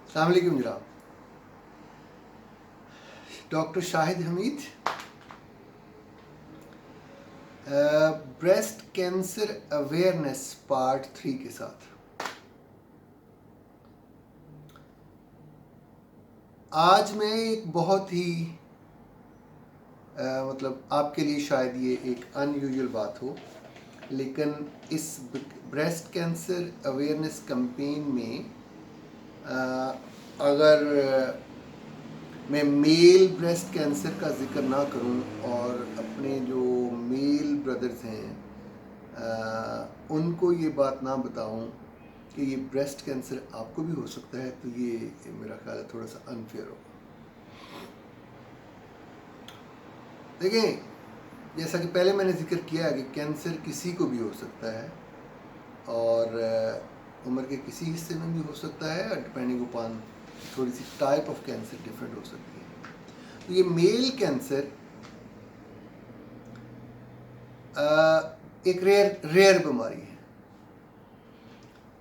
अस्सलाम वालेकुम जनाब। Doctor Shahid Hamid, breast cancer awareness part 3 के साथ। आज मैं एक बहुत ही मतलब आपके लिए शायद ये एक अनयूजुअल बात हो, लेकिन इस ब्रेस्ट कैंसर अवेयरनेस कैंपेन में अगर मैं मेल ब्रेस्ट कैंसर का जिक्र ना करूं और अपने जो मेल ब्रदर्स हैं उनको ये बात ना बताऊं कि ये ब्रेस्ट कैंसर आपको भी हो सकता है, तो ये मेरा ख्याल है थोड़ा सा अनफेयर होगा। देखें, जैसा कि पहले मैंने जिक्र किया कि कैंसर किसी को भी हो सकता है और उम्र के किसी हिस्से में भी हो सकता है, डिपेंडिंग अपॉन थोड़ी सी टाइप ऑफ कैंसर डिफरेंट हो सकती है। तो ये मेल कैंसर एक रेयर बीमारी है।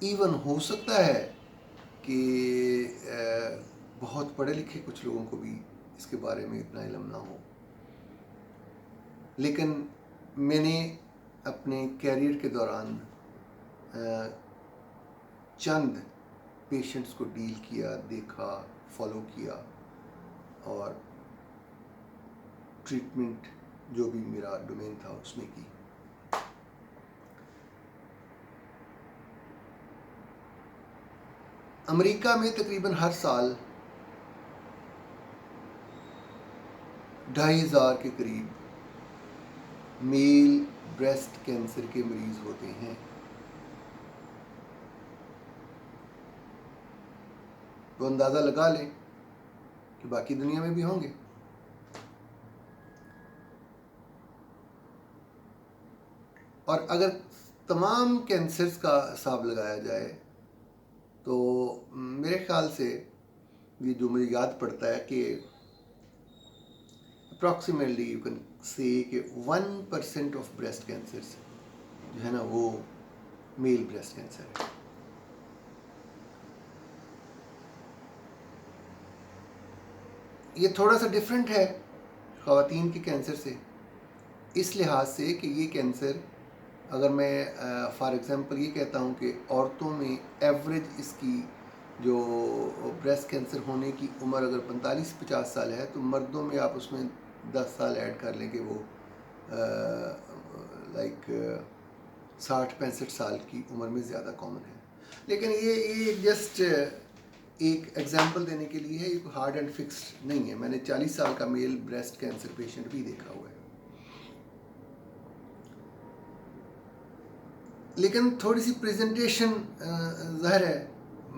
इवन हो सकता है कि बहुत पढ़े लिखे कुछ लोगों को भी इसके बारे में इतना इल्म ना हो, लेकिन मैंने अपने कैरियर के दौरान चंद पेशेंट्स को डील किया, देखा, फॉलो किया और ट्रीटमेंट जो भी मेरा डोमेन था उसमें की। अमेरिका में तकरीबन हर साल 2,500 के करीब मेल ब्रेस्ट कैंसर के मरीज होते हैं। तो अंदाज़ा लगा लें कि बाकी दुनिया में भी होंगे। और अगर तमाम कैंसर्स का हिसाब लगाया जाए तो मेरे ख्याल से ये जो मुझे याद पड़ता है कि अप्रॉक्सीमेटली यू कैन से कि 1% ऑफ ब्रेस्ट कैंसर्स जो है ना वो मेल ब्रेस्ट कैंसर है। ये थोड़ा सा डिफरेंट है ख़वातीन के कैंसर से, इस लिहाज से कि ये कैंसर, अगर मैं फॉर एग्ज़ाम्पल ये कहता हूँ कि औरतों में एवरेज इसकी जो ब्रेस्ट कैंसर होने की उम्र अगर 45-50 साल है, तो मर्दों में आप उसमें 10 साल ऐड कर लें कि वो लाइक 60-65 साल की उम्र में ज़्यादा कॉमन है। लेकिन ये जस्ट एक एग्जांपल देने के लिए है, ये कोई हार्ड एंड फिक्स्ड नहीं है। मैंने 40 साल का मेल ब्रेस्ट कैंसर पेशेंट भी देखा हुआ है। लेकिन थोड़ी सी प्रेजेंटेशन ज़ाहिर है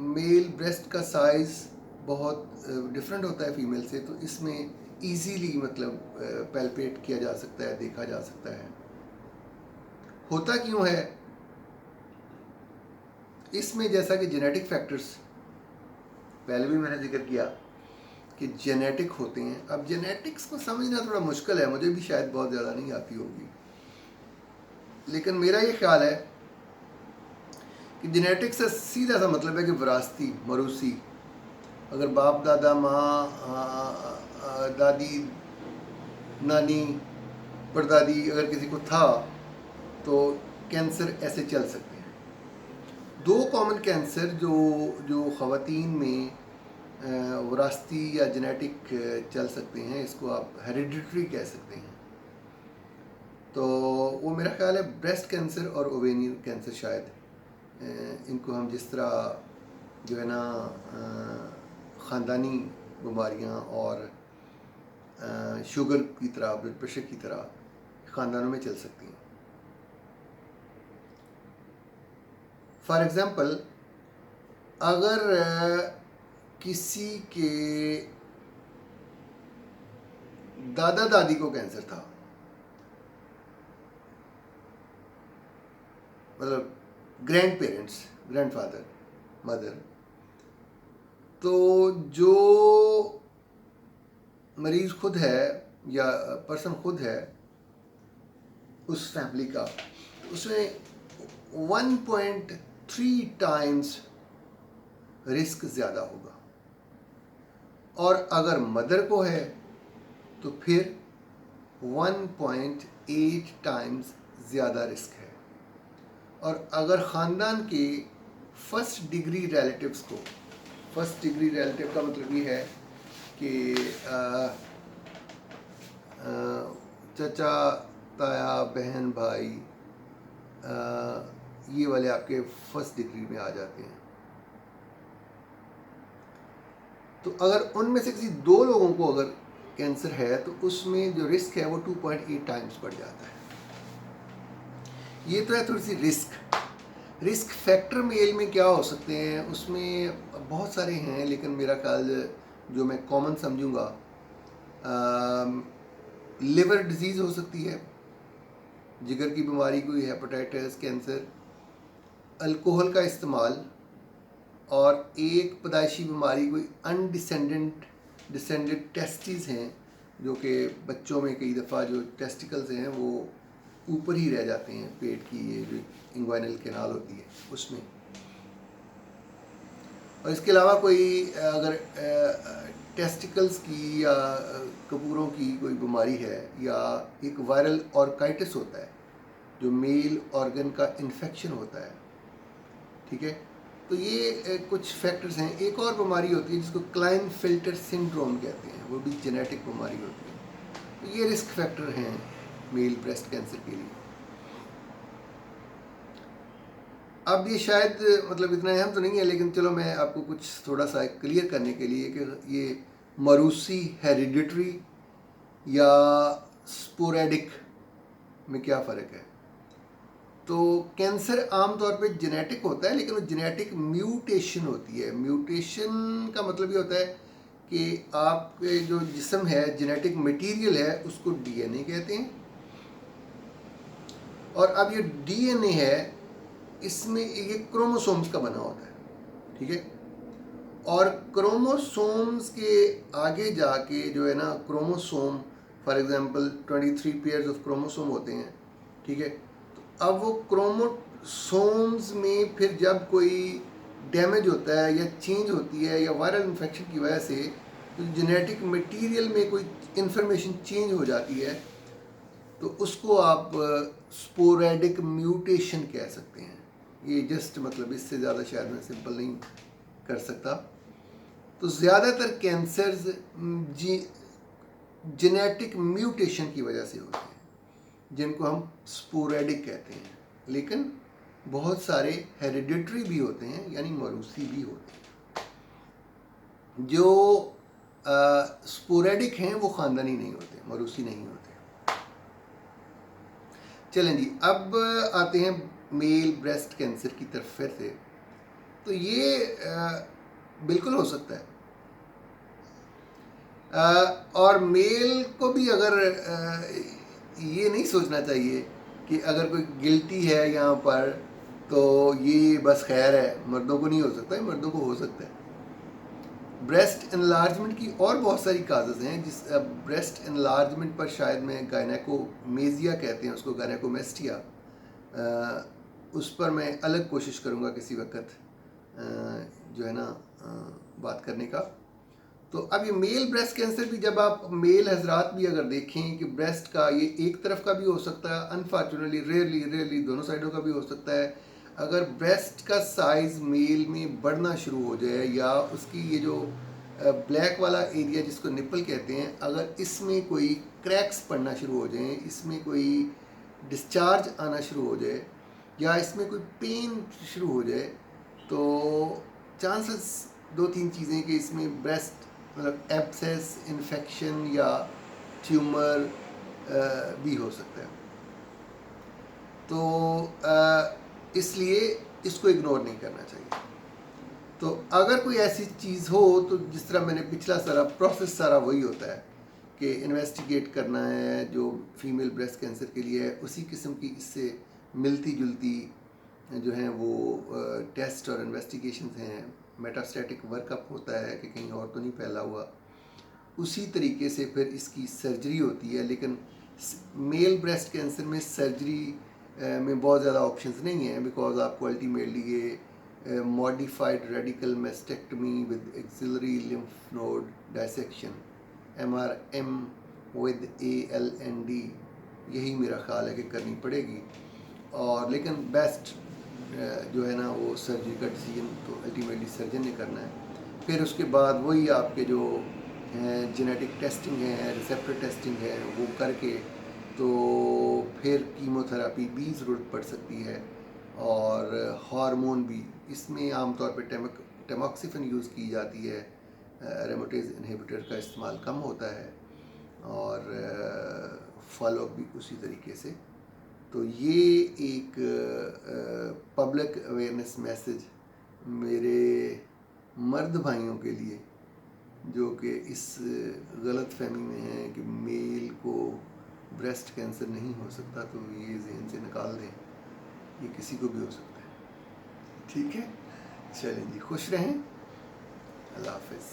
मेल ब्रेस्ट का साइज़ बहुत डिफरेंट होता है फीमेल से, तो इसमें इजीली मतलब पैल्पेट किया जा सकता है, देखा जा सकता है। होता क्यों है इसमें, जैसा कि जेनेटिक फैक्टर्स पहले भी मैंने जिक्र किया कि जेनेटिक होते हैं। अब जेनेटिक्स को समझना थोड़ा मुश्किल है, मुझे भी शायद बहुत ज़्यादा नहीं आती होगी, लेकिन मेरा ये ख्याल है कि जेनेटिक्स से सीधा सा मतलब है कि विरासती, मरूसी। अगर बाप दादा, माँ, दादी, नानी, परदादी अगर किसी को था तो कैंसर ऐसे चल सकते हैं। दो कॉमन कैंसर जो ख़वातीन में विरासती या जेनेटिक चल सकते हैं, इसको आप हेरिडिटरी कह सकते हैं। तो वो मेरा ख्याल है ब्रेस्ट कैंसर और ओवेनियन कैंसर, शायद इनको हम जिस तरह जो है ना ख़ानदानी बीमारियां और शुगर की तरह, ब्लड प्रेशर की तरह ख़ानदानों में चल सकती हैं। फॉर एग्ज़ाम्पल, अगर किसी के दादा दादी को कैंसर था, मतलब ग्रैंड पेरेंट्स, ग्रैंडफादर, मदर, तो जो मरीज़ खुद है या पर्सन खुद है उस फैमिली का, उसमें 1.3 टाइम्स रिस्क ज़्यादा होगा। और अगर मदर को है तो फिर 1.8 टाइम्स ज़्यादा रिस्क है। और अगर ख़ानदान के फर्स्ट डिग्री रिलेटिव्स को, फर्स्ट डिग्री रिलेटिव का मतलब ये है कि चचा, ताया, बहन, भाई, ये वाले आपके फर्स्ट डिग्री में आ जाते हैं। तो अगर उनमें से किसी 2 लोगों को अगर कैंसर है तो उसमें जो रिस्क है वो 2.8 टाइम्स बढ़ जाता है। ये तो है थोड़ी सी रिस्क फैक्टर मेल में क्या हो सकते हैं, उसमें बहुत सारे हैं, लेकिन मेरा ख्याल जो मैं कॉमन समझूंगा, लिवर डिजीज़ हो सकती है, जिगर की बीमारी, कोई हेपेटाइटिस, कैंसर, अल्कोहल का इस्तेमाल, और एक पैदाइशी बीमारी कोई डिसेंडेड टेस्टिस हैं, जो कि बच्चों में कई दफ़ा जो टेस्टिकल्स हैं वो ऊपर ही रह जाते हैं, पेट की ये जो इंग्वाइनल कैनाल होती है उसमें। और इसके अलावा कोई अगर टेस्टिकल्स की या कपूरों की कोई बीमारी है, या एक वायरल ऑर्काइटिस होता है जो मेल ऑर्गन का इन्फेक्शन होता है, ठीक है। तो ये कुछ फैक्टर्स हैं। एक और बीमारी होती है जिसको क्लाइनफिल्टर सिंड्रोम कहते हैं, वो भी जेनेटिक बीमारी होती है। तो ये रिस्क फैक्टर हैं मेल ब्रेस्ट कैंसर के लिए। अब ये शायद मतलब इतना अहम तो नहीं है, लेकिन चलो मैं आपको कुछ थोड़ा सा क्लियर करने के लिए कि ये मरूसी, हेरिडिटरी या स्पोरेडिक में क्या फ़र्क है। तो कैंसर आमतौर पे जेनेटिक होता है, लेकिन वो जेनेटिक म्यूटेशन होती है। म्यूटेशन का मतलब ये होता है कि आपके जो जिस्म है, जेनेटिक मटेरियल है, उसको डीएनए कहते हैं। और अब ये डीएनए है, इसमें ये क्रोमोसोम्स का बना होता है, ठीक है। और क्रोमोसोम्स के आगे जाके जो है ना, chromosome for example 23 pairs of chromosome होते हैं, ठीक है। तो अब वो क्रोमोसोम्स में फिर जब कोई डैमेज होता है या चेंज होती है या वायरल इन्फेक्शन की वजह से तो जेनेटिक मटेरियल में कोई इन्फॉर्मेशन चेंज हो जाती है, तो उसको आप स्पोरेडिक म्यूटेशन कह सकते हैं। ये जस्ट मतलब इससे ज़्यादा शायद मैं सिंपल नहीं कर सकता। तो ज़्यादातर कैंसर्स जेनेटिक म्यूटेशन की वजह से होते हैं, जिनको हम स्पोरेडिक कहते हैं। लेकिन बहुत सारे हेरिडिटरी भी होते हैं, यानी मरूसी भी होते हैं। जो स्पोरेडिक हैं वो ख़ानदानी नहीं होते, मरूसी नहीं होते। चलें जी, अब आते हैं मेल ब्रेस्ट कैंसर की तरफ फिर से। तो ये बिल्कुल हो सकता है। और मेल को भी अगर ये नहीं सोचना चाहिए कि अगर कोई गिल्टी है यहाँ पर तो ये बस खैर है, मर्दों को नहीं हो सकता है, मर्दों को हो सकता है। ब्रेस्ट एनलार्जमेंट की और बहुत सारी काजेज़ हैं, जिस ब्रेस्ट एनलार्जमेंट पर शायद मैं गायनेकोमेजिया कहते हैं उसको, गायनेकोमेस्टिया, उस पर मैं अलग कोशिश करूँगा किसी वक्त जो है ना बात करने का। तो अब ये मेल ब्रेस्ट कैंसर भी, जब आप मेल हजरात भी अगर देखें कि ब्रेस्ट का ये एक तरफ का भी हो सकता है, अनफॉर्चुनेटली रेयरली दोनों साइडों का भी हो सकता है। अगर ब्रेस्ट का साइज़ मेल में बढ़ना शुरू हो जाए, या उसकी ये जो ब्लैक वाला एरिया जिसको निपल कहते हैं, अगर इसमें कोई क्रैक्स पड़ना शुरू हो जाएं, इसमें कोई डिस्चार्ज आना शुरू हो जाए, या इसमें कोई पेन शुरू हो जाए, तो चांसेस 2-3 चीज़ें कि इसमें ब्रेस्ट मतलब एब्सेस, इन्फेक्शन या ट्यूमर भी हो सकता है। तो इसलिए इसको इग्नोर नहीं करना चाहिए। तो अगर कोई ऐसी चीज़ हो तो जिस तरह मैंने पिछला सारा प्रोसेस सारा वही होता है कि इन्वेस्टिगेट करना है जो फीमेल ब्रेस्ट कैंसर के लिए है, उसी किस्म की इससे मिलती जुलती जो हैं वो टेस्ट और इन्वेस्टिगेशंस हैं। मेटास्टैटिक वर्कअप होता है कि कहीं और तो नहीं फैला हुआ, उसी तरीके से फिर इसकी सर्जरी होती है। लेकिन मेल ब्रेस्ट कैंसर में सर्जरी में बहुत ज़्यादा ऑप्शंस नहीं हैं, बिकॉज आपको अल्टीमेटली ये modified radical mastectomy with axillary lymph node dissection, MRM with ALND, यही मेरा ख्याल है कि करनी पड़ेगी। और लेकिन बेस्ट जो है ना वो सर्जरी का डिसीजन तो अल्टीमेटली सर्जन ने करना है। फिर उसके बाद वही आपके जो जेनेटिक टेस्टिंग है, रिसेप्टर टेस्टिंग है, वो करके तो फिर कीमोथेरेपी भी ज़रूरत पड़ सकती है और हार्मोन भी। इसमें आमतौर पर टेमोक्सिफेन यूज़ की जाती है, एरोमेटेज इनहिबिटर का इस्तेमाल कम होता है और फॉलोअप भी उसी तरीके से। तो ये एक पब्लिक अवेयरनेस मैसेज मेरे मर्द भाइयों के लिए जो कि इस गलत फहमी में है कि मेल को ब्रेस्ट कैंसर नहीं हो सकता, तो ये जहन से निकाल दें, ये किसी को भी हो सकता है। ठीक है, चलें जी, खुश रहें, अल्लाह हाफ़िज़।